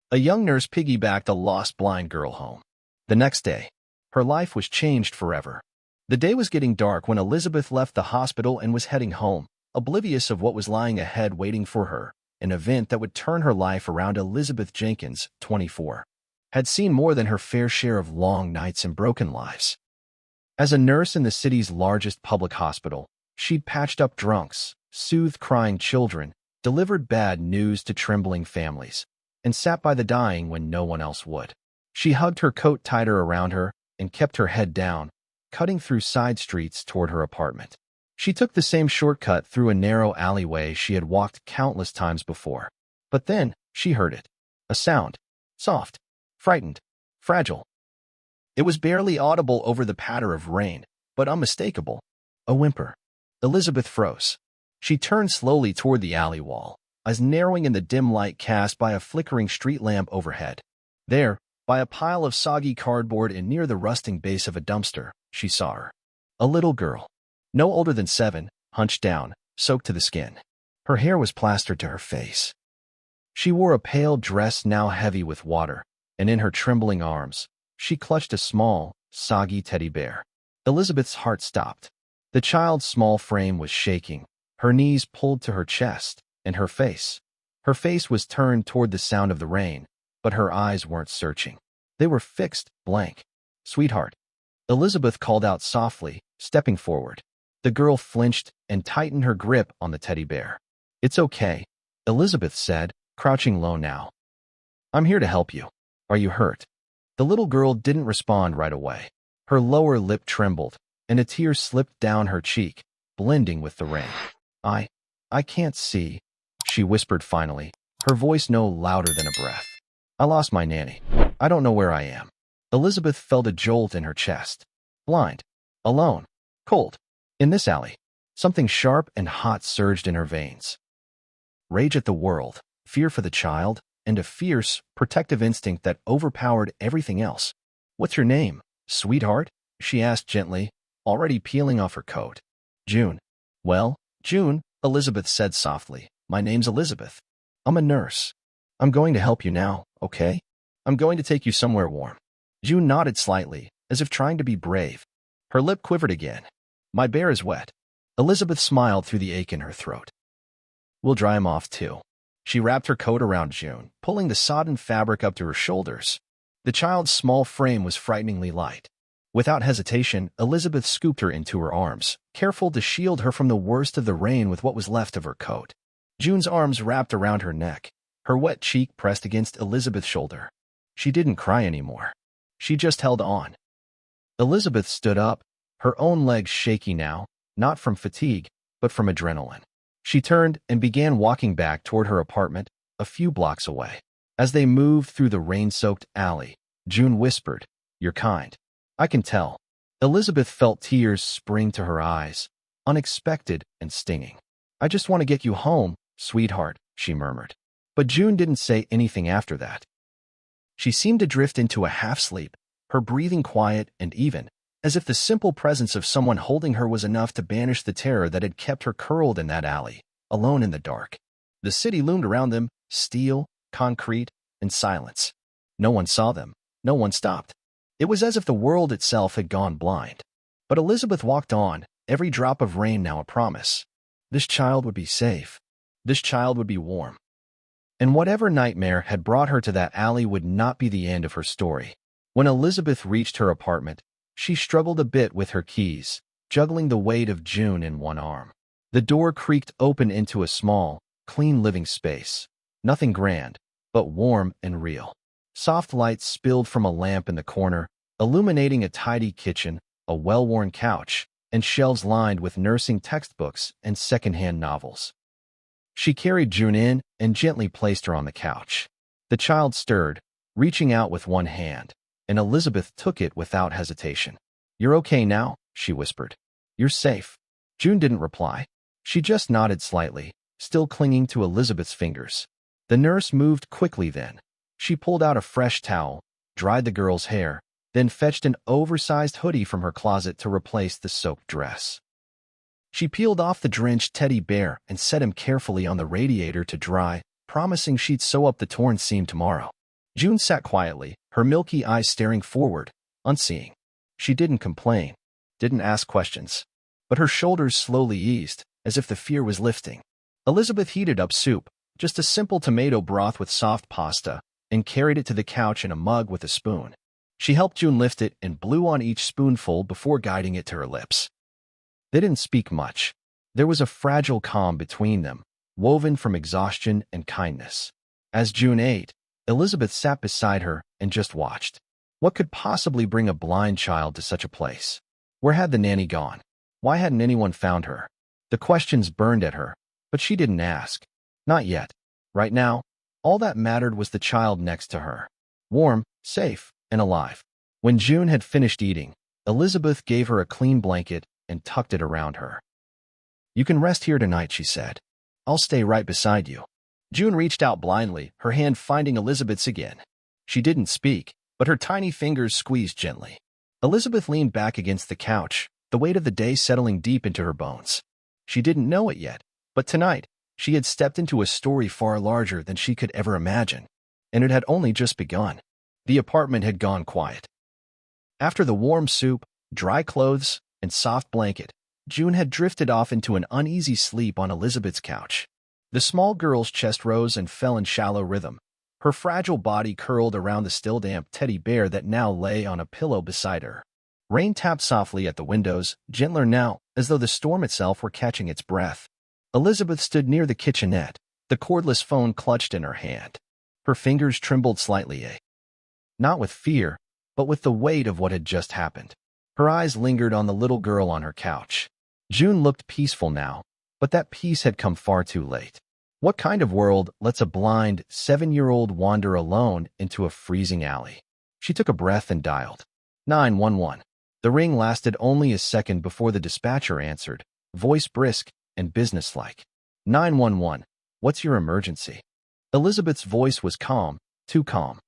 A young nurse piggybacked a lost blind girl home. The next day, her life was changed forever. The day was getting dark when Elizabeth left the hospital and was heading home, oblivious of what was lying ahead waiting for her, an event that would turn her life around. Elizabeth Jenkins, 24, had seen more than her fair share of long nights and broken lives. As a nurse in the city's largest public hospital, she'd patched up drunks, soothed crying children, delivered bad news to trembling families, and sat by the dying when no one else would. She hugged her coat tighter around her and kept her head down, cutting through side streets toward her apartment. She took the same shortcut through a narrow alleyway she had walked countless times before. But then she heard it. A sound. Soft. Frightened. Fragile. It was barely audible over the patter of rain, but unmistakable. A whimper. Elizabeth froze. She turned slowly toward the alley wall, eyes narrowing in the dim light cast by a flickering street lamp overhead. There, by a pile of soggy cardboard and near the rusting base of a dumpster, she saw her. A little girl. No older than 7, hunched down, soaked to the skin. Her hair was plastered to her face. She wore a pale dress now heavy with water, and in her trembling arms, she clutched a small, soggy teddy bear. Elizabeth's heart stopped. The child's small frame was shaking, her knees pulled to her chest, and her face was turned toward the sound of the rain, but her eyes weren't searching. They were fixed, blank. "Sweetheart," Elizabeth called out softly, stepping forward. The girl flinched and tightened her grip on the teddy bear. "It's okay," Elizabeth said, crouching low now. "I'm here to help you. Are you hurt?" The little girl didn't respond right away. Her lower lip trembled, and a tear slipped down her cheek, blending with the rain. I can't see," she whispered finally, her voice no louder than a breath. "I lost my nanny. I don't know where I am." Elizabeth felt a jolt in her chest. Blind. Alone. Cold. In this alley. Something sharp and hot surged in her veins. Rage at the world, fear for the child, and a fierce, protective instinct that overpowered everything else. "What's your name, sweetheart?" she asked gently, already peeling off her coat. "June." "Well, June," Elizabeth said softly, "my name's Elizabeth. I'm a nurse. I'm going to help you now, okay? I'm going to take you somewhere warm." June nodded slightly, as if trying to be brave. Her lip quivered again. "My bear is wet." Elizabeth smiled through the ache in her throat. "We'll dry him off, too." She wrapped her coat around June, pulling the sodden fabric up to her shoulders. The child's small frame was frighteningly light. Without hesitation, Elizabeth scooped her into her arms, careful to shield her from the worst of the rain with what was left of her coat. June's arms wrapped around her neck, her wet cheek pressed against Elizabeth's shoulder. She didn't cry anymore. She just held on. Elizabeth stood up, her own legs shaky now, not from fatigue, but from adrenaline. She turned and began walking back toward her apartment, a few blocks away. As they moved through the rain-soaked alley, June whispered, "You're kind. I can tell." Elizabeth felt tears spring to her eyes, unexpected and stinging. "I just want to get you home, sweetheart," she murmured. But June didn't say anything after that. She seemed to drift into a half-sleep, her breathing quiet and even, as if the simple presence of someone holding her was enough to banish the terror that had kept her curled in that alley, alone in the dark. The city loomed around them, steel, concrete, and silence. No one saw them. No one stopped. It was as if the world itself had gone blind. But Elizabeth walked on, every drop of rain now a promise. This child would be safe. This child would be warm. And whatever nightmare had brought her to that alley would not be the end of her story. When Elizabeth reached her apartment, she struggled a bit with her keys, juggling the weight of June in one arm. The door creaked open into a small, clean living space. Nothing grand, but warm and real. Soft light spilled from a lamp in the corner, illuminating a tidy kitchen, a well-worn couch, and shelves lined with nursing textbooks and secondhand novels. She carried June in and gently placed her on the couch. The child stirred, reaching out with one hand, and Elizabeth took it without hesitation. "You're okay now," she whispered. "You're safe." June didn't reply. She just nodded slightly, still clinging to Elizabeth's fingers. The nurse moved quickly then. She pulled out a fresh towel, dried the girl's hair, then fetched an oversized hoodie from her closet to replace the soaked dress. She peeled off the drenched teddy bear and set him carefully on the radiator to dry, promising she'd sew up the torn seam tomorrow. June sat quietly, her milky eyes staring forward, unseeing. She didn't complain, didn't ask questions, but her shoulders slowly eased, as if the fear was lifting. Elizabeth heated up soup, just a simple tomato broth with soft pasta, and carried it to the couch in a mug with a spoon. She helped June lift it and blew on each spoonful before guiding it to her lips. They didn't speak much. There was a fragile calm between them, woven from exhaustion and kindness. As June ate, Elizabeth sat beside her and just watched. What could possibly bring a blind child to such a place? Where had the nanny gone? Why hadn't anyone found her? The questions burned at her, but she didn't ask. Not yet. Right now, all that mattered was the child next to her. Warm, safe, and alive. When June had finished eating, Elizabeth gave her a clean blanket and tucked it around her. "You can rest here tonight," she said. "I'll stay right beside you." June reached out blindly, her hand finding Elizabeth's again. She didn't speak, but her tiny fingers squeezed gently. Elizabeth leaned back against the couch, the weight of the day settling deep into her bones. She didn't know it yet, but tonight, she had stepped into a story far larger than she could ever imagine, and it had only just begun. The apartment had gone quiet. After the warm soup, dry clothes, and soft blanket, June had drifted off into an uneasy sleep on Elizabeth's couch. The small girl's chest rose and fell in shallow rhythm. Her fragile body curled around the still damp teddy bear that now lay on a pillow beside her. Rain tapped softly at the windows, gentler now, as though the storm itself were catching its breath. Elizabeth stood near the kitchenette, the cordless phone clutched in her hand. Her fingers trembled slightly, not with fear, but with the weight of what had just happened. Her eyes lingered on the little girl on her couch. June looked peaceful now, but that peace had come far too late. What kind of world lets a blind, 7-year-old wander alone into a freezing alley? She took a breath and dialed 911. The ring lasted only a second before the dispatcher answered, voice brisk and businesslike. 911, what's your emergency? Elizabeth's voice was calm, too calm.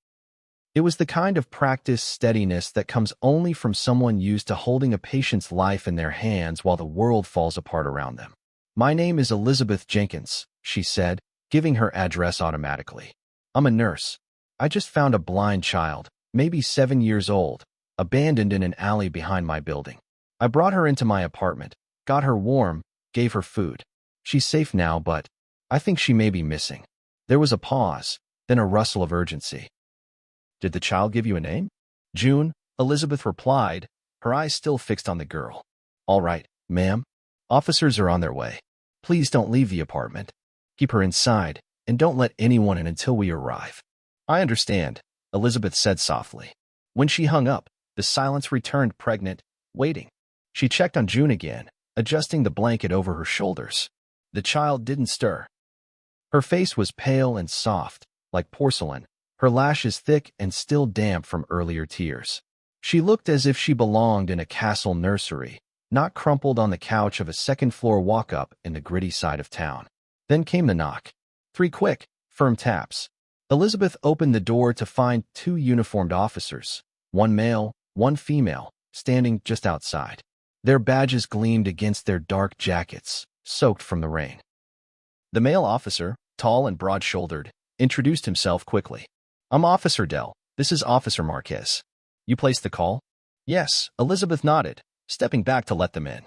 It was the kind of practiced steadiness that comes only from someone used to holding a patient's life in their hands while the world falls apart around them. "My name is Elizabeth Jenkins," she said, giving her address automatically. "I'm a nurse. I just found a blind child, maybe 7 years old, abandoned in an alley behind my building. I brought her into my apartment, got her warm, gave her food. She's safe now, but I think she may be missing." There was a pause, then a rustle of urgency. "Did the child give you a name?" "June," Elizabeth replied, her eyes still fixed on the girl. "All right, ma'am. Officers are on their way. Please don't leave the apartment. Keep her inside, and don't let anyone in until we arrive." "I understand," Elizabeth said softly. When she hung up, the silence returned pregnant, waiting. She checked on June again, adjusting the blanket over her shoulders. The child didn't stir. Her face was pale and soft, like porcelain, her lashes thick and still damp from earlier tears. She looked as if she belonged in a castle nursery, not crumpled on the couch of a second-floor walk-up in the gritty side of town. Then came the knock. 3 quick, firm taps. Elizabeth opened the door to find 2 uniformed officers, one male, one female, standing just outside. Their badges gleamed against their dark jackets, soaked from the rain. The male officer, tall and broad-shouldered, introduced himself quickly. "I'm Officer Dell. This is Officer Marquez. You placed the call?" "Yes," Elizabeth nodded, stepping back to let them in.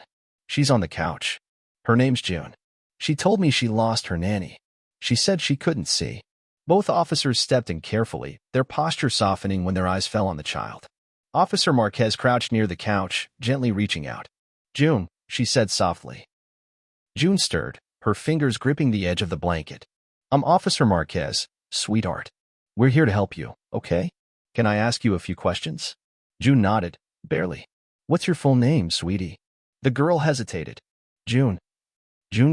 "She's on the couch. Her name's June. She told me she lost her nanny. She said she couldn't see." Both officers stepped in carefully, their posture softening when their eyes fell on the child. Officer Marquez crouched near the couch, gently reaching out. "June," she said softly. June stirred, her fingers gripping the edge of the blanket. "I'm Officer Marquez, sweetheart. We're here to help you, okay? Can I ask you a few questions?" June nodded, barely. "What's your full name, sweetie?" The girl hesitated. June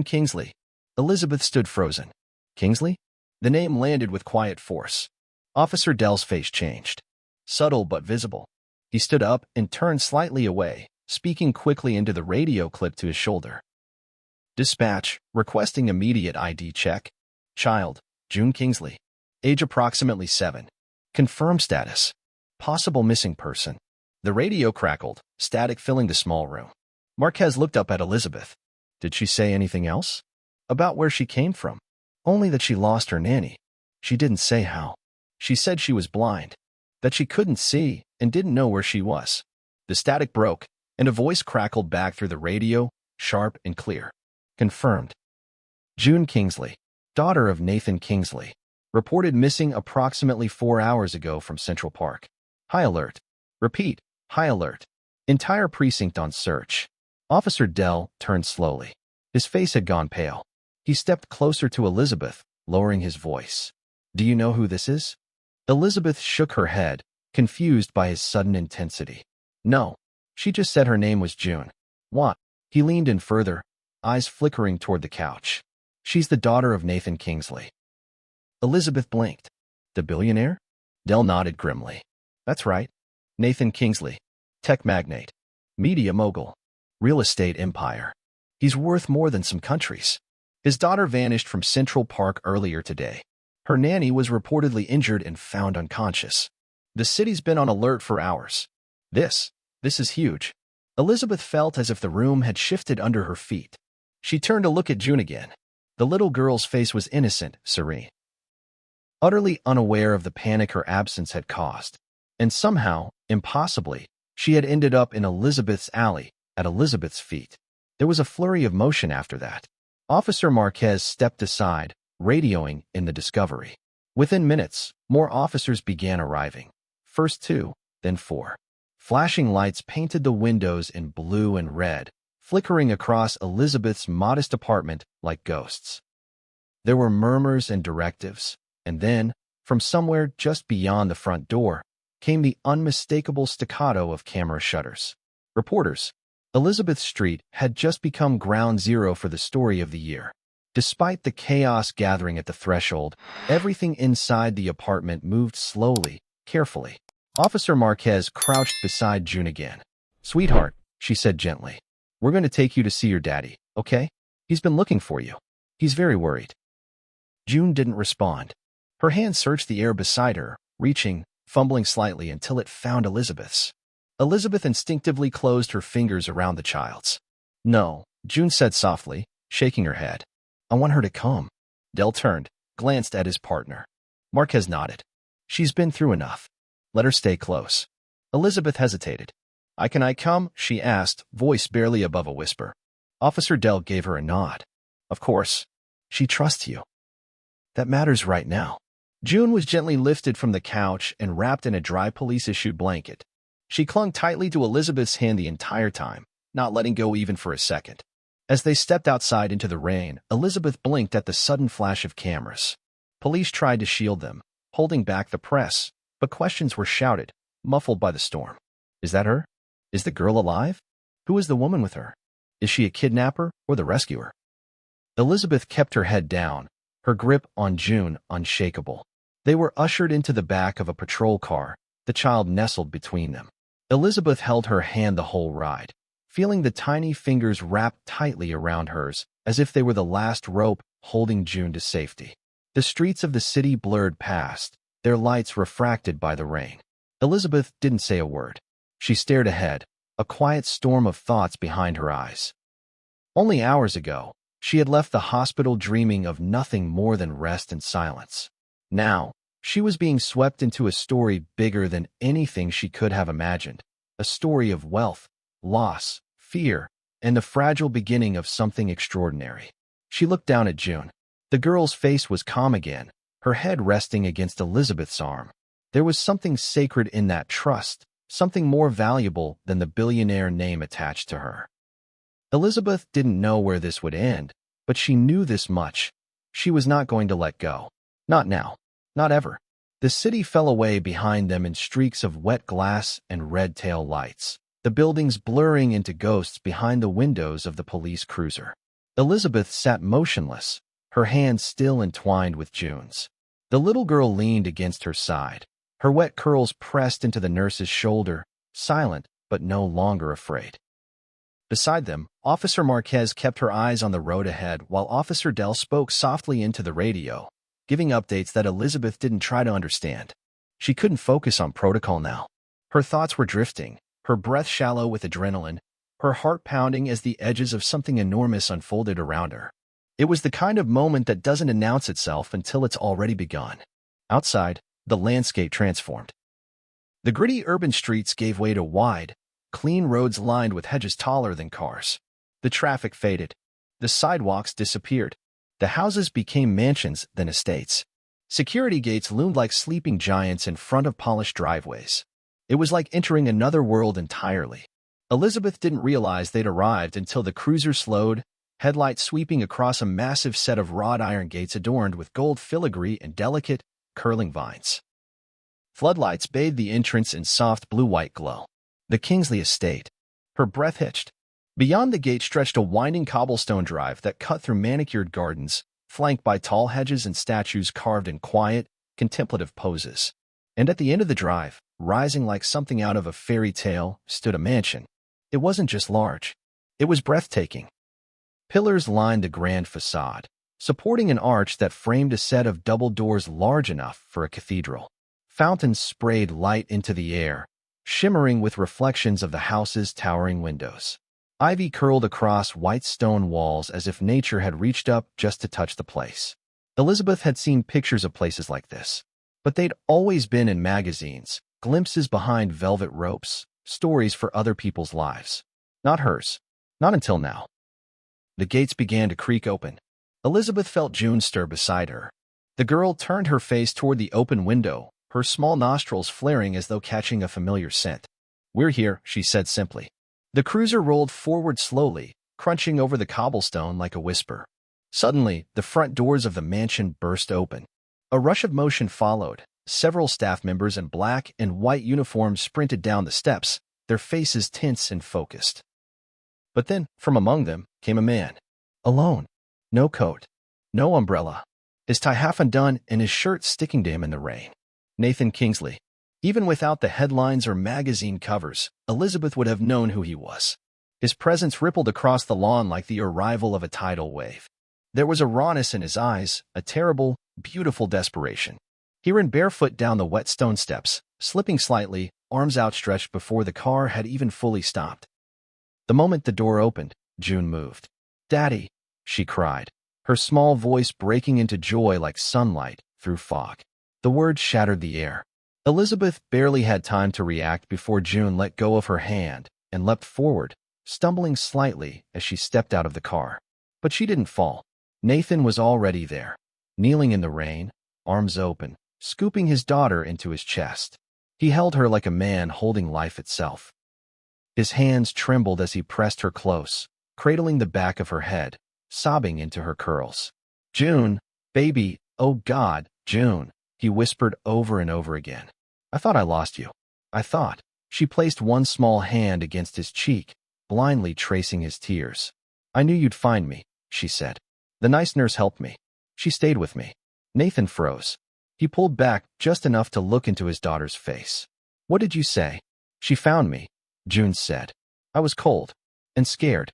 Kingsley." Elizabeth stood frozen. "Kingsley?" The name landed with quiet force. Officer Dell's face changed. Subtle but visible. He stood up and turned slightly away, speaking quickly into the radio clip to his shoulder. "Dispatch, requesting immediate ID check. Child, June Kingsley. Age approximately 7. Confirmed status. Possible missing person." The radio crackled, static filling the small room. Marquez looked up at Elizabeth. "Did she say anything else? About where she came from?" "Only that she lost her nanny. She didn't say how." She said she was blind, that she couldn't see and didn't know where she was. The static broke, and a voice crackled back through the radio, sharp and clear. Confirmed. June Kingsley, daughter of Nathan Kingsley, reported missing approximately 4 hours ago from Central Park. High alert. Repeat, high alert. Entire precinct on search. Officer Dell turned slowly. His face had gone pale. He stepped closer to Elizabeth, lowering his voice. Do you know who this is? Elizabeth shook her head, confused by his sudden intensity. No, she just said her name was June. What? He leaned in further, eyes flickering toward the couch. She's the daughter of Nathan Kingsley. Elizabeth blinked. The billionaire? Dell nodded grimly. That's right. Nathan Kingsley. Tech magnate. Media mogul. Real estate empire. He's worth more than some countries. His daughter vanished from Central Park earlier today. Her nanny was reportedly injured and found unconscious. The city's been on alert for hours. This is huge. Elizabeth felt as if the room had shifted under her feet. She turned to look at June again. The little girl's face was innocent, serene. Utterly unaware of the panic her absence had caused. And somehow, impossibly, she had ended up in Elizabeth's alley, at Elizabeth's feet. There was a flurry of motion after that. Officer Marquez stepped aside, radioing in the discovery. Within minutes, more officers began arriving. First 2, then 4. Flashing lights painted the windows in blue and red, flickering across Elizabeth's modest apartment like ghosts. There were murmurs and directives, and then, from somewhere just beyond the front door, came the unmistakable staccato of camera shutters. Reporters. Elizabeth Street had just become ground zero for the story of the year. Despite the chaos gathering at the threshold, everything inside the apartment moved slowly, carefully. Officer Marquez crouched beside June again. Sweetheart, she said gently, we're going to take you to see your daddy, okay? He's been looking for you. He's very worried. June didn't respond. Her hand searched the air beside her, reaching, fumbling slightly until it found Elizabeth's. Elizabeth instinctively closed her fingers around the child's. No, June said softly, shaking her head. I want her to come. Dell turned, glanced at his partner. Marquez nodded. She's been through enough. Let her stay close. Elizabeth hesitated. Can I come? She asked, voice barely above a whisper. Officer Dell gave her a nod. Of course. She trusts you. That matters right now. June was gently lifted from the couch and wrapped in a dry police-issued blanket. She clung tightly to Elizabeth's hand the entire time, not letting go even for a second. As they stepped outside into the rain, Elizabeth blinked at the sudden flash of cameras. Police tried to shield them, holding back the press, but questions were shouted, muffled by the storm. Is that her? Is the girl alive? Who is the woman with her? Is she a kidnapper or the rescuer? Elizabeth kept her head down, her grip on June unshakable. They were ushered into the back of a patrol car, the child nestled between them. Elizabeth held her hand the whole ride, feeling the tiny fingers wrapped tightly around hers, as if they were the last rope holding June to safety. The streets of the city blurred past, their lights refracted by the rain. Elizabeth didn't say a word. She stared ahead, a quiet storm of thoughts behind her eyes. Only hours ago, she had left the hospital dreaming of nothing more than rest and silence. Now, she was being swept into a story bigger than anything she could have imagined, a story of wealth, loss, fear, and the fragile beginning of something extraordinary. She looked down at June. The girl's face was calm again, her head resting against Elizabeth's arm. There was something sacred in that trust, something more valuable than the billionaire name attached to her. Elizabeth didn't know where this would end, but she knew this much. She was not going to let go. Not now. Not ever. The city fell away behind them in streaks of wet glass and red tail lights, the buildings blurring into ghosts behind the windows of the police cruiser. Elizabeth sat motionless, her hands still entwined with June's. The little girl leaned against her side, her wet curls pressed into the nurse's shoulder, silent but no longer afraid. Beside them, Officer Marquez kept her eyes on the road ahead while Officer Dell spoke softly into the radio, giving updates that Elizabeth didn't try to understand. She couldn't focus on protocol now. Her thoughts were drifting, her breath shallow with adrenaline, her heart pounding as the edges of something enormous unfolded around her. It was the kind of moment that doesn't announce itself until it's already begun. Outside, the landscape transformed. The gritty urban streets gave way to wide, clean roads lined with hedges taller than cars. The traffic faded. The sidewalks disappeared. The houses became mansions than estates. Security gates loomed like sleeping giants in front of polished driveways. It was like entering another world entirely. Elizabeth didn't realize they'd arrived until the cruiser slowed, headlights sweeping across a massive set of wrought iron gates adorned with gold filigree and delicate, curling vines. Floodlights bathed the entrance in soft blue-white glow. The Kingsley estate. Her breath hitched. Beyond the gate stretched a winding cobblestone drive that cut through manicured gardens, flanked by tall hedges and statues carved in quiet, contemplative poses. And at the end of the drive, rising like something out of a fairy tale, stood a mansion. It wasn't just large. It was breathtaking. Pillars lined the grand facade, supporting an arch that framed a set of double doors large enough for a cathedral. Fountains sprayed light into the air, shimmering with reflections of the house's towering windows. Ivy curled across white stone walls as if nature had reached up just to touch the place. Elizabeth had seen pictures of places like this, but they'd always been in magazines, glimpses behind velvet ropes, stories for other people's lives. Not hers. Not until now. The gates began to creak open. Elizabeth felt June stir beside her. The girl turned her face toward the open window, her small nostrils flaring as though catching a familiar scent. "We're here," she said simply. The cruiser rolled forward slowly, crunching over the cobblestone like a whisper. Suddenly, the front doors of the mansion burst open. A rush of motion followed. Several staff members in black and white uniforms sprinted down the steps, their faces tense and focused. But then, from among them, came a man. Alone. No coat. No umbrella. His tie half undone and his shirt sticking to him in the rain. Nathan Kingsley. Even without the headlines or magazine covers, Elizabeth would have known who he was. His presence rippled across the lawn like the arrival of a tidal wave. There was a rawness in his eyes, a terrible, beautiful desperation. He ran barefoot down the wet stone steps, slipping slightly, arms outstretched before the car had even fully stopped. The moment the door opened, June moved. "Daddy," she cried, her small voice breaking into joy like sunlight through fog. The words shattered the air. Elizabeth barely had time to react before June let go of her hand and leapt forward, stumbling slightly as she stepped out of the car. But she didn't fall. Nathan was already there, kneeling in the rain, arms open, scooping his daughter into his chest. He held her like a man holding life itself. His hands trembled as he pressed her close, cradling the back of her head, sobbing into her curls. "June, baby, oh God, June," he whispered over and over again. "I thought I lost you. I thought." She placed one small hand against his cheek, blindly tracing his tears. "I knew you'd find me," she said. "The nice nurse helped me. She stayed with me." Nathan froze. He pulled back just enough to look into his daughter's face. "What did you say?" "She found me," June said. "I was cold and scared.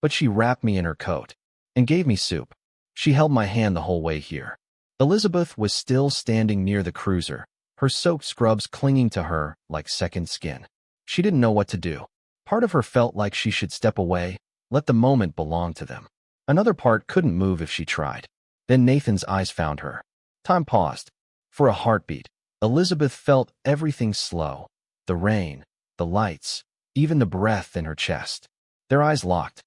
But she wrapped me in her coat and gave me soup. She held my hand the whole way here." Elizabeth was still standing near the cruiser, her soaked scrubs clinging to her like second skin. She didn't know what to do. Part of her felt like she should step away, let the moment belong to them. Another part couldn't move if she tried. Then Nathan's eyes found her. Time paused. For a heartbeat, Elizabeth felt everything slow. The rain, the lights, even the breath in her chest. Their eyes locked.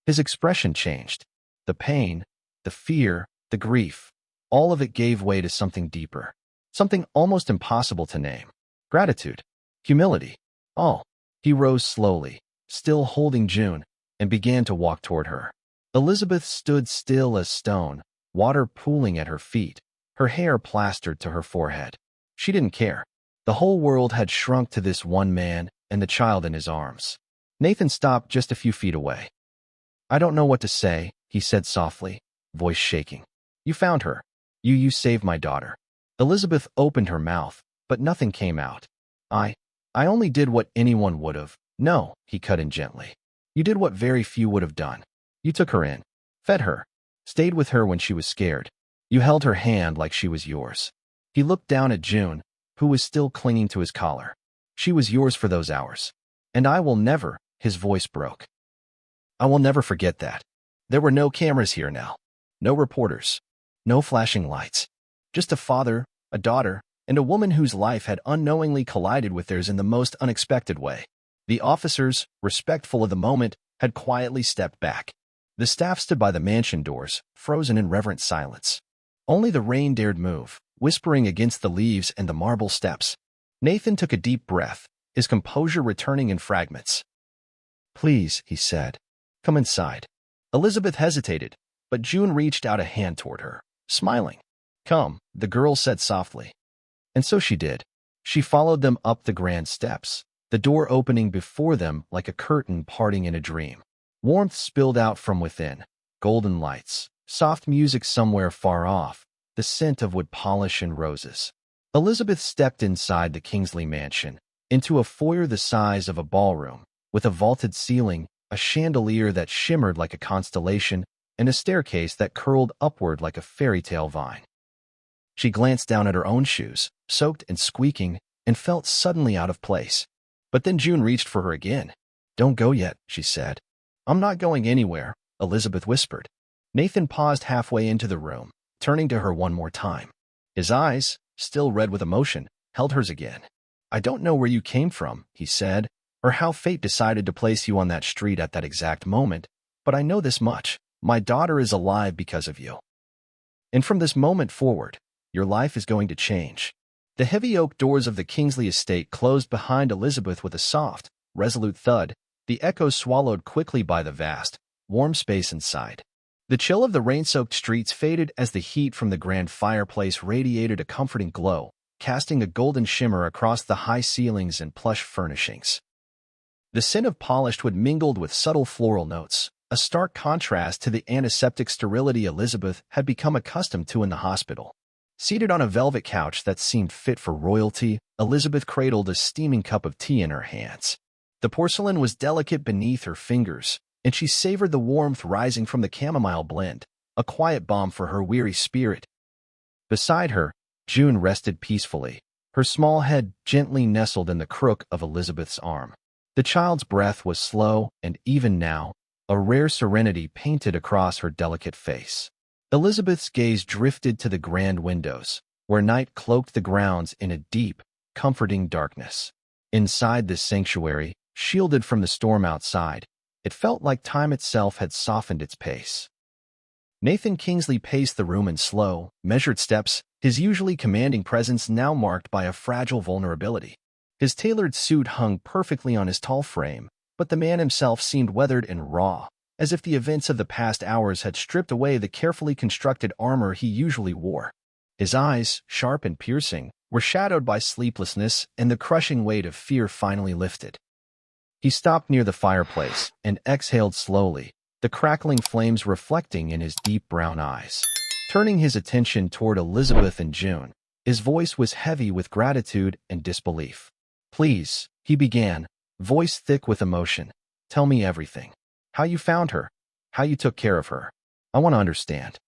His expression changed. The pain, the fear, the grief. All of it gave way to something deeper, something almost impossible to name. Gratitude, humility, all. He rose slowly, still holding June, and began to walk toward her. Elizabeth stood still as stone, water pooling at her feet, her hair plastered to her forehead. She didn't care. The whole world had shrunk to this one man and the child in his arms. Nathan stopped just a few feet away. "I don't know what to say," he said softly, voice shaking. "You found her. You saved my daughter." Elizabeth opened her mouth, but nothing came out. I only did what anyone would have." "No," he cut in gently. "You did what very few would have done. You took her in, fed her, stayed with her when she was scared. You held her hand like she was yours." He looked down at June, who was still clinging to his collar. "She was yours for those hours. And I will never," his voice broke. "I will never forget that. There were no cameras here now. No reporters. No flashing lights. Just a father, a daughter, and a woman whose life had unknowingly collided with theirs in the most unexpected way. The officers, respectful of the moment, had quietly stepped back. The staff stood by the mansion doors, frozen in reverent silence. Only the rain dared move, whispering against the leaves and the marble steps. Nathan took a deep breath, his composure returning in fragments. "Please," he said, "come inside." Elizabeth hesitated, but June reached out a hand toward her, smiling. "Come," the girl said softly. And so she did. She followed them up the grand steps, the door opening before them like a curtain parting in a dream. Warmth spilled out from within, golden lights, soft music somewhere far off, the scent of wood polish and roses. Elizabeth stepped inside the Kingsley mansion, into a foyer the size of a ballroom, with a vaulted ceiling, a chandelier that shimmered like a constellation, and a staircase that curled upward like a fairy tale vine. She glanced down at her own shoes, soaked and squeaking, and felt suddenly out of place. But then June reached for her again. "Don't go yet," she said. "I'm not going anywhere," Elizabeth whispered. Nathan paused halfway into the room, turning to her one more time. His eyes, still red with emotion, held hers again. "I don't know where you came from," he said, "or how fate decided to place you on that street at that exact moment, but I know this much. My daughter is alive because of you. And from this moment forward, your life is going to change." The heavy oak doors of the Kingsley estate closed behind Elizabeth with a soft, resolute thud, the echoes swallowed quickly by the vast, warm space inside. The chill of the rain-soaked streets faded as the heat from the grand fireplace radiated a comforting glow, casting a golden shimmer across the high ceilings and plush furnishings. The scent of polished wood mingled with subtle floral notes, a stark contrast to the antiseptic sterility Elizabeth had become accustomed to in the hospital. Seated on a velvet couch that seemed fit for royalty, Elizabeth cradled a steaming cup of tea in her hands. The porcelain was delicate beneath her fingers, and she savored the warmth rising from the chamomile blend, a quiet balm for her weary spirit. Beside her, June rested peacefully, her small head gently nestled in the crook of Elizabeth's arm. The child's breath was slow and even now, a rare serenity painted across her delicate face. Elizabeth's gaze drifted to the grand windows, where night cloaked the grounds in a deep, comforting darkness. Inside this sanctuary, shielded from the storm outside, it felt like time itself had softened its pace. Nathan Kingsley paced the room in slow, measured steps, his usually commanding presence now marked by a fragile vulnerability. His tailored suit hung perfectly on his tall frame, but the man himself seemed weathered and raw, as if the events of the past hours had stripped away the carefully constructed armor he usually wore. His eyes, sharp and piercing, were shadowed by sleeplessness, and the crushing weight of fear finally lifted. He stopped near the fireplace and exhaled slowly, the crackling flames reflecting in his deep brown eyes. Turning his attention toward Elizabeth and June, his voice was heavy with gratitude and disbelief. "Please," he began, voice thick with emotion, "tell me everything. How you found her, how you took care of her. I want to understand."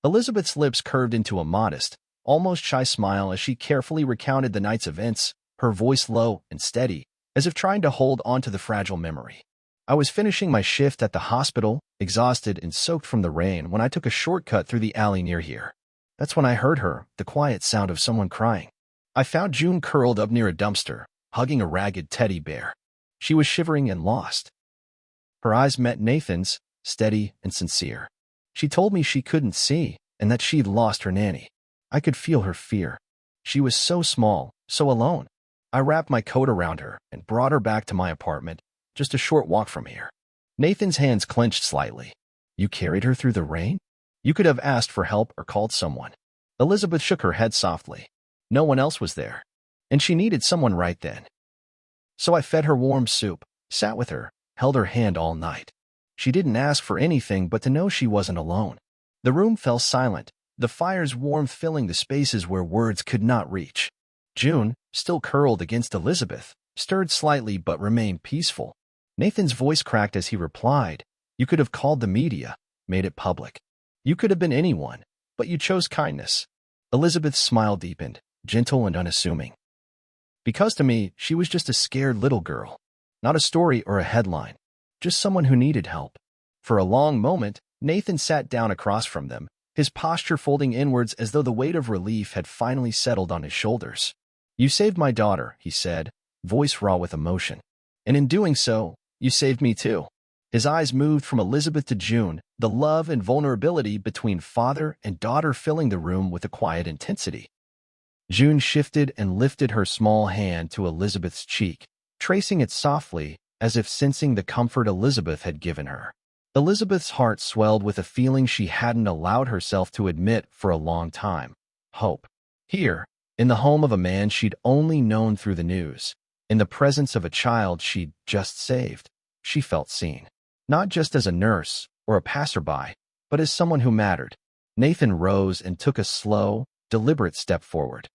Elizabeth's lips curved into a modest, almost shy smile as she carefully recounted the night's events, her voice low and steady, as if trying to hold onto the fragile memory. "I was finishing my shift at the hospital, exhausted and soaked from the rain, when I took a shortcut through the alley near here. That's when I heard her, the quiet sound of someone crying. I found June curled up near a dumpster, hugging a ragged teddy bear. She was shivering and lost." Her eyes met Nathan's, steady and sincere. "She told me she couldn't see, and that she'd lost her nanny. I could feel her fear. She was so small, so alone. I wrapped my coat around her and brought her back to my apartment, just a short walk from here." Nathan's hands clenched slightly. "You carried her through the rain? You could have asked for help or called someone." Elizabeth shook her head softly. "No one else was there, and she needed someone right then. So I fed her warm soup, sat with her, held her hand all night. She didn't ask for anything but to know she wasn't alone." The room fell silent, the fire's warmth filling the spaces where words could not reach. June, still curled against Elizabeth, stirred slightly but remained peaceful. Nathan's voice cracked as he replied, "You could have called the media, made it public. You could have been anyone, but you chose kindness." Elizabeth's smile deepened, gentle and unassuming. "Because to me, she was just a scared little girl. Not a story or a headline, just someone who needed help." For a long moment, Nathan sat down across from them, his posture folding inwards as though the weight of relief had finally settled on his shoulders. "You saved my daughter," he said, voice raw with emotion. "And in doing so, you saved me too." His eyes moved from Elizabeth to June, the love and vulnerability between father and daughter filling the room with a quiet intensity. June shifted and lifted her small hand to Elizabeth's cheek, tracing it softly, as if sensing the comfort Elizabeth had given her. Elizabeth's heart swelled with a feeling she hadn't allowed herself to admit for a long time: hope. Here, in the home of a man she'd only known through the news, in the presence of a child she'd just saved, she felt seen. Not just as a nurse or a passerby, but as someone who mattered. Nathan rose and took a slow, deliberate step forward.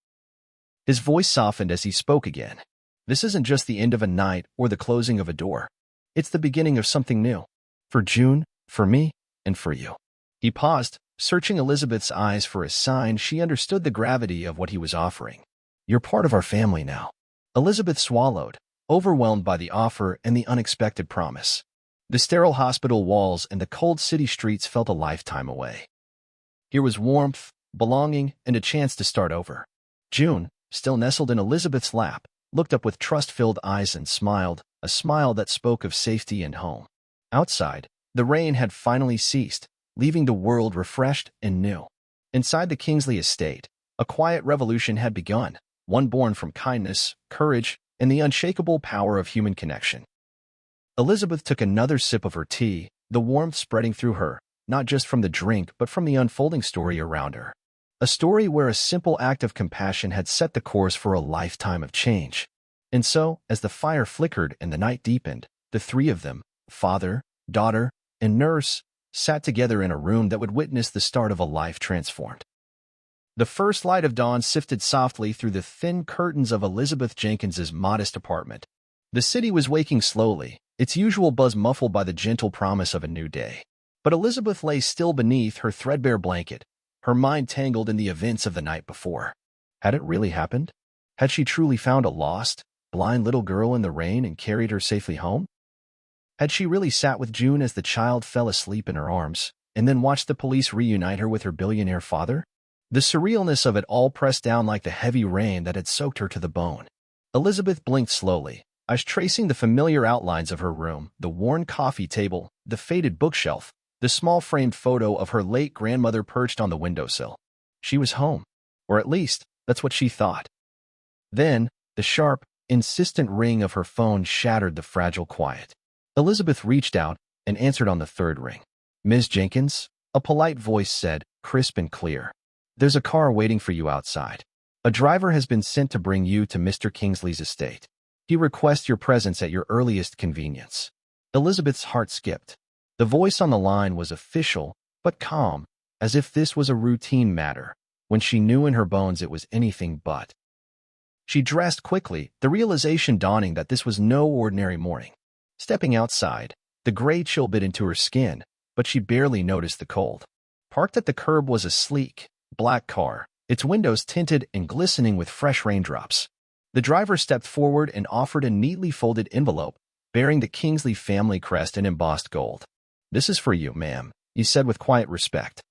His voice softened as he spoke again. "This isn't just the end of a night or the closing of a door. It's the beginning of something new. For June, for me, and for you." He paused, searching Elizabeth's eyes for a sign she understood the gravity of what he was offering. "You're part of our family now." Elizabeth swallowed, overwhelmed by the offer and the unexpected promise. The sterile hospital walls and the cold city streets felt a lifetime away. Here was warmth, belonging, and a chance to start over. June, still nestled in Elizabeth's lap, looked up with trust-filled eyes and smiled, a smile that spoke of safety and home. Outside, the rain had finally ceased, leaving the world refreshed and new. Inside the Kingsley estate, a quiet revolution had begun, one born from kindness, courage, and the unshakable power of human connection. Elizabeth took another sip of her tea, the warmth spreading through her, not just from the drink but from the unfolding story around her. A story where a simple act of compassion had set the course for a lifetime of change. And so, as the fire flickered and the night deepened, the three of them, father, daughter, and nurse, sat together in a room that would witness the start of a life transformed. The first light of dawn sifted softly through the thin curtains of Elizabeth Jenkins's modest apartment. The city was waking slowly, its usual buzz muffled by the gentle promise of a new day. But Elizabeth lay still beneath her threadbare blanket, her mind tangled in the events of the night before. Had it really happened? Had she truly found a lost, blind little girl in the rain and carried her safely home? Had she really sat with June as the child fell asleep in her arms, and then watched the police reunite her with her billionaire father? The surrealness of it all pressed down like the heavy rain that had soaked her to the bone. Elizabeth blinked slowly, eyes tracing the familiar outlines of her room, the worn coffee table, the faded bookshelf, the small framed photo of her late grandmother perched on the windowsill. She was home, or at least, that's what she thought. Then, the sharp, insistent ring of her phone shattered the fragile quiet. Elizabeth reached out and answered on the third ring. "Ms. Jenkins," a polite voice said, crisp and clear. "There's a car waiting for you outside. A driver has been sent to bring you to Mr. Kingsley's estate. He requests your presence at your earliest convenience." Elizabeth's heart skipped. The voice on the line was official, but calm, as if this was a routine matter, when she knew in her bones it was anything but. She dressed quickly, the realization dawning that this was no ordinary morning. Stepping outside, the gray chill bit into her skin, but she barely noticed the cold. Parked at the curb was a sleek, black car, its windows tinted and glistening with fresh raindrops. The driver stepped forward and offered a neatly folded envelope, bearing the Kingsley family crest in embossed gold. "This is for you, ma'am," he said with quiet respect.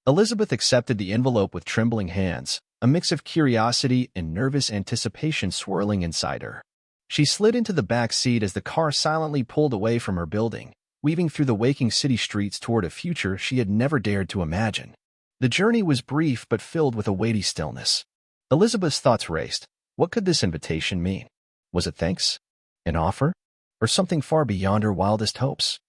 Elizabeth accepted the envelope with trembling hands, a mix of curiosity and nervous anticipation swirling inside her. She slid into the back seat as the car silently pulled away from her building, weaving through the waking city streets toward a future she had never dared to imagine. The journey was brief but filled with a weighty stillness. Elizabeth's thoughts raced. What could this invitation mean? Was it thanks? An offer? Or something far beyond her wildest hopes?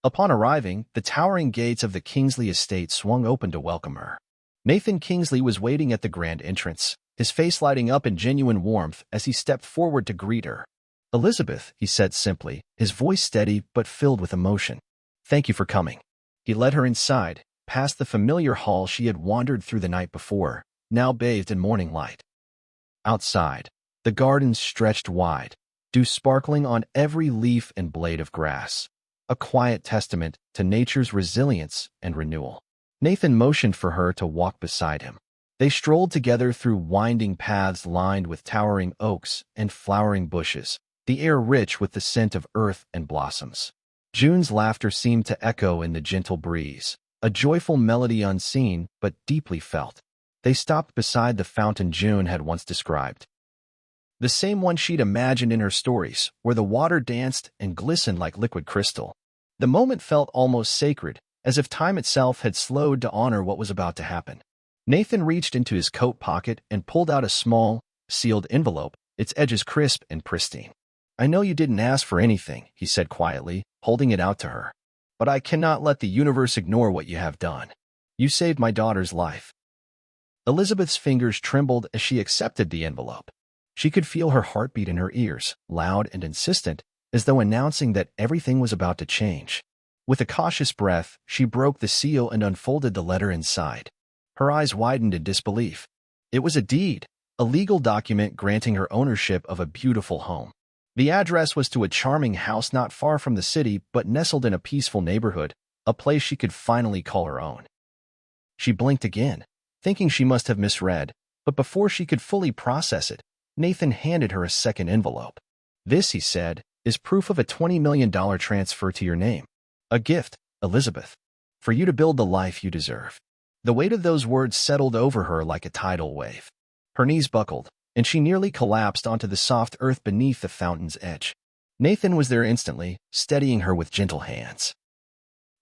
Upon arriving, the towering gates of the Kingsley estate swung open to welcome her. Nathan Kingsley was waiting at the grand entrance, his face lighting up in genuine warmth as he stepped forward to greet her. "Elizabeth," he said simply, his voice steady but filled with emotion. "Thank you for coming." He led her inside, past the familiar hall she had wandered through the night before, now bathed in morning light. Outside, the gardens stretched wide, dew sparkling on every leaf and blade of grass, a quiet testament to nature's resilience and renewal. Nathan motioned for her to walk beside him. They strolled together through winding paths lined with towering oaks and flowering bushes, the air rich with the scent of earth and blossoms. June's laughter seemed to echo in the gentle breeze, a joyful melody unseen but deeply felt. They stopped beside the fountain June had once described. The same one she'd imagined in her stories, where the water danced and glistened like liquid crystal. The moment felt almost sacred, as if time itself had slowed to honor what was about to happen. Nathan reached into his coat pocket and pulled out a small, sealed envelope, its edges crisp and pristine. "I know you didn't ask for anything," he said quietly, holding it out to her. "But I cannot let the universe ignore what you have done. You saved my daughter's life." Elizabeth's fingers trembled as she accepted the envelope. She could feel her heartbeat in her ears, loud and insistent, as though announcing that everything was about to change. With a cautious breath, she broke the seal and unfolded the letter inside. Her eyes widened in disbelief. It was a deed, a legal document granting her ownership of a beautiful home. The address was to a charming house not far from the city but nestled in a peaceful neighborhood, a place she could finally call her own. She blinked again, thinking she must have misread, but before she could fully process it, Nathan handed her a second envelope. "This," he said, "is proof of a $20 million transfer to your name. A gift, Elizabeth, for you to build the life you deserve." The weight of those words settled over her like a tidal wave. Her knees buckled, and she nearly collapsed onto the soft earth beneath the fountain's edge. Nathan was there instantly, steadying her with gentle hands.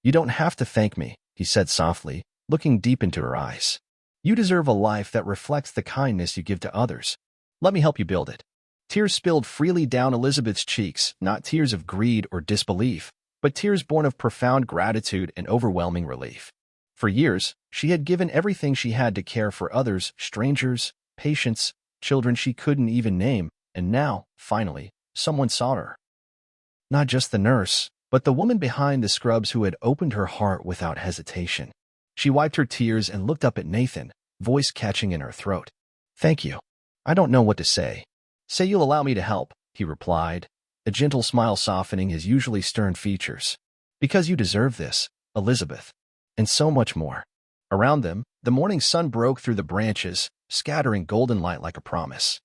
"You don't have to thank me," he said softly, looking deep into her eyes. "You deserve a life that reflects the kindness you give to others. Let me help you build it." Tears spilled freely down Elizabeth's cheeks, not tears of greed or disbelief, but tears born of profound gratitude and overwhelming relief. For years, she had given everything she had to care for others, strangers, patients, children she couldn't even name, and now, finally, someone saw her. Not just the nurse, but the woman behind the scrubs who had opened her heart without hesitation. She wiped her tears and looked up at Nathan, voice catching in her throat. "Thank you. I don't know what to say." "Say you'll allow me to help," he replied, a gentle smile softening his usually stern features. "Because you deserve this, Elizabeth." And so much more. Around them, the morning sun broke through the branches, scattering golden light like a promise.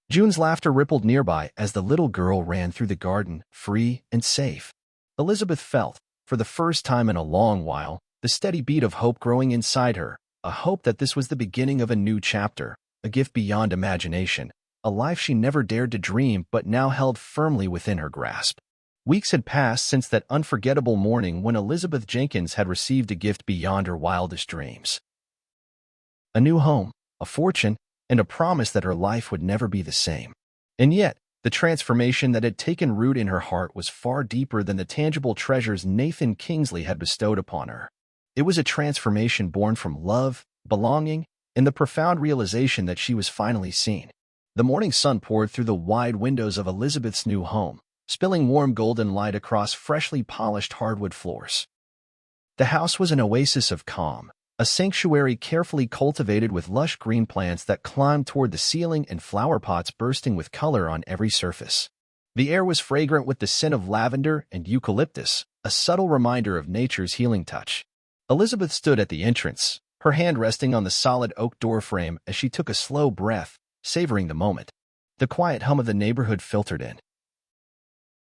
June's laughter rippled nearby as the little girl ran through the garden, free and safe. Elizabeth felt, for the first time in a long while, the steady beat of hope growing inside her, a hope that this was the beginning of a new chapter, a gift beyond imagination, a life she never dared to dream but now held firmly within her grasp. Weeks had passed since that unforgettable morning when Elizabeth Jenkins had received a gift beyond her wildest dreams. A new home, a fortune, and a promise that her life would never be the same. And yet, the transformation that had taken root in her heart was far deeper than the tangible treasures Nathan Kingsley had bestowed upon her. It was a transformation born from love, belonging, and the profound realization that she was finally seen. The morning sun poured through the wide windows of Elizabeth's new home, spilling warm golden light across freshly polished hardwood floors. The house was an oasis of calm, a sanctuary carefully cultivated with lush green plants that climbed toward the ceiling and flower pots bursting with color on every surface. The air was fragrant with the scent of lavender and eucalyptus, a subtle reminder of nature's healing touch. Elizabeth stood at the entrance, her hand resting on the solid oak doorframe as she took a slow breath, savoring the moment. The quiet hum of the neighborhood filtered in.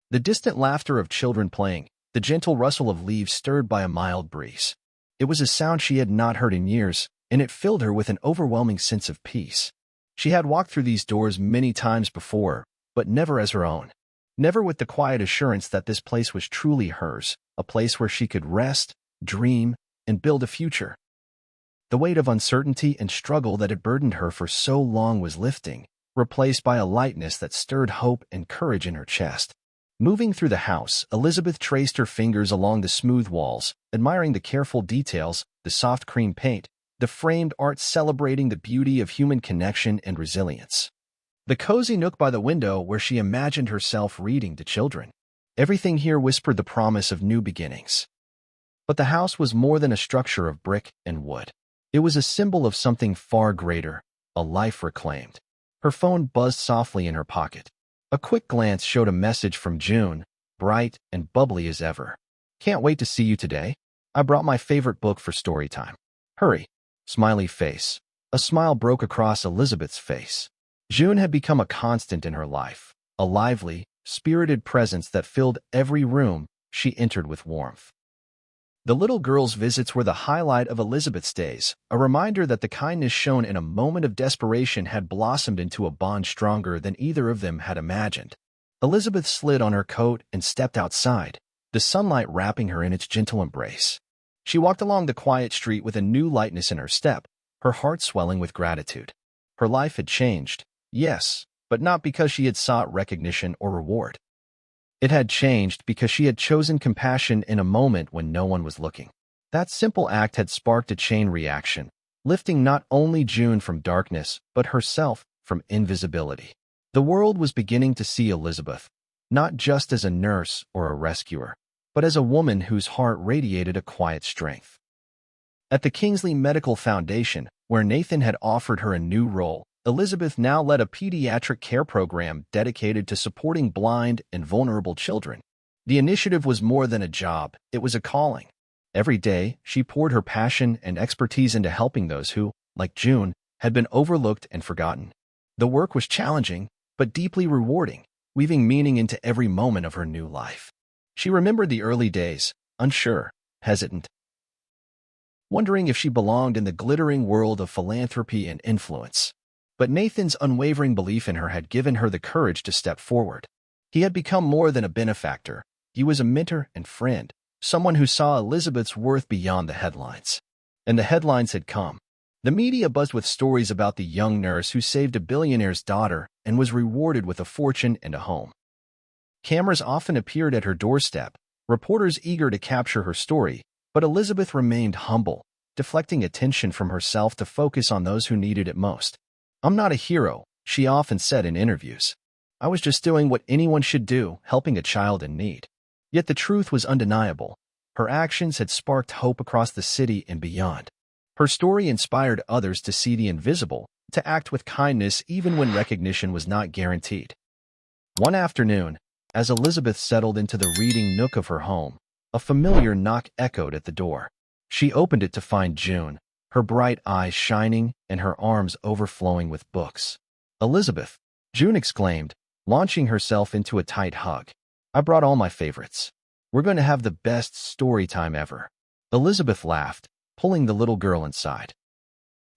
The distant laughter of children playing, the gentle rustle of leaves stirred by a mild breeze. It was a sound she had not heard in years, and it filled her with an overwhelming sense of peace. She had walked through these doors many times before, but never as her own. Never with the quiet assurance that this place was truly hers, a place where she could rest, dream, and build a future. The weight of uncertainty and struggle that had burdened her for so long was lifting, replaced by a lightness that stirred hope and courage in her chest. Moving through the house, Elizabeth traced her fingers along the smooth walls, admiring the careful details, the soft cream paint, the framed art celebrating the beauty of human connection and resilience. The cozy nook by the window where she imagined herself reading to children. Everything here whispered the promise of new beginnings. But the house was more than a structure of brick and wood. It was a symbol of something far greater, a life reclaimed. Her phone buzzed softly in her pocket. A quick glance showed a message from June, bright and bubbly as ever. "Can't wait to see you today. I brought my favorite book for story time. Hurry." Smiley face. A smile broke across Elizabeth's face. June had become a constant in her life, a lively, spirited presence that filled every room she entered with warmth. The little girl's visits were the highlight of Elizabeth's days, a reminder that the kindness shown in a moment of desperation had blossomed into a bond stronger than either of them had imagined. Elizabeth slid on her coat and stepped outside, the sunlight wrapping her in its gentle embrace. She walked along the quiet street with a new lightness in her step, her heart swelling with gratitude. Her life had changed, yes, but not because she had sought recognition or reward. It had changed because she had chosen compassion in a moment when no one was looking. That simple act had sparked a chain reaction, lifting not only June from darkness, but herself from invisibility. The world was beginning to see Elizabeth, not just as a nurse or a rescuer, but as a woman whose heart radiated a quiet strength. At the Kingsley Medical Foundation, where Nathan had offered her a new role, Elizabeth now led a pediatric care program dedicated to supporting blind and vulnerable children. The initiative was more than a job, it was a calling. Every day, she poured her passion and expertise into helping those who, like June, had been overlooked and forgotten. The work was challenging, but deeply rewarding, weaving meaning into every moment of her new life. She remembered the early days, unsure, hesitant, wondering if she belonged in the glittering world of philanthropy and influence. But Nathan's unwavering belief in her had given her the courage to step forward. He had become more than a benefactor. He was a mentor and friend, someone who saw Elizabeth's worth beyond the headlines. And the headlines had come. The media buzzed with stories about the young nurse who saved a billionaire's daughter and was rewarded with a fortune and a home. Cameras often appeared at her doorstep, reporters eager to capture her story, but Elizabeth remained humble, deflecting attention from herself to focus on those who needed it most. "I'm not a hero," she often said in interviews. "I was just doing what anyone should do, helping a child in need." Yet the truth was undeniable. Her actions had sparked hope across the city and beyond. Her story inspired others to see the invisible, to act with kindness even when recognition was not guaranteed. One afternoon, as Elizabeth settled into the reading nook of her home, a familiar knock echoed at the door. She opened it to find June, her bright eyes shining and her arms overflowing with books. "Elizabeth," June exclaimed, launching herself into a tight hug. "I brought all my favorites. We're going to have the best story time ever." Elizabeth laughed, pulling the little girl inside.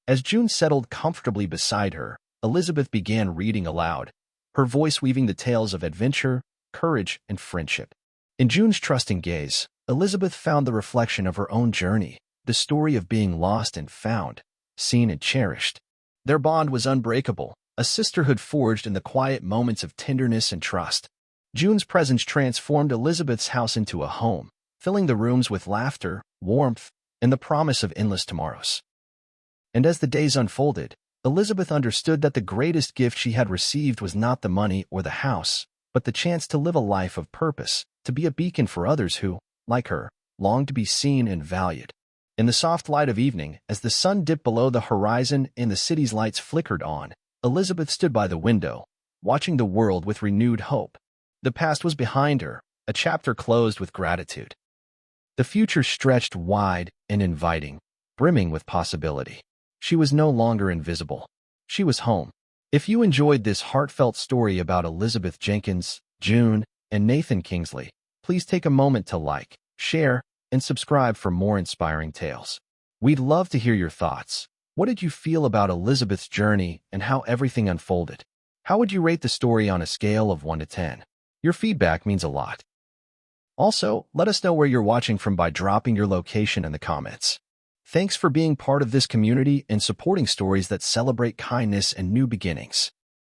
As June settled comfortably beside her, Elizabeth began reading aloud, her voice weaving the tales of adventure, courage, and friendship. In June's trusting gaze, Elizabeth found the reflection of her own journey, the story of being lost and found, seen and cherished. Their bond was unbreakable, a sisterhood forged in the quiet moments of tenderness and trust. June's presence transformed Elizabeth's house into a home, filling the rooms with laughter, warmth, and the promise of endless tomorrows. And as the days unfolded, Elizabeth understood that the greatest gift she had received was not the money or the house, but the chance to live a life of purpose, to be a beacon for others who, like her, longed to be seen and valued. In the soft light of evening, as the sun dipped below the horizon and the city's lights flickered on, Elizabeth stood by the window, watching the world with renewed hope. The past was behind her, a chapter closed with gratitude. The future stretched wide and inviting, brimming with possibility. She was no longer invisible. She was home. If you enjoyed this heartfelt story about Elizabeth Jenkins, June, and Nathan Kingsley, please take a moment to like, share, and subscribe for more inspiring tales. We'd love to hear your thoughts. What did you feel about Elizabeth's journey and how everything unfolded? How would you rate the story on a scale of 1 to 10? Your feedback means a lot. Also, let us know where you're watching from by dropping your location in the comments. Thanks for being part of this community and supporting stories that celebrate kindness and new beginnings.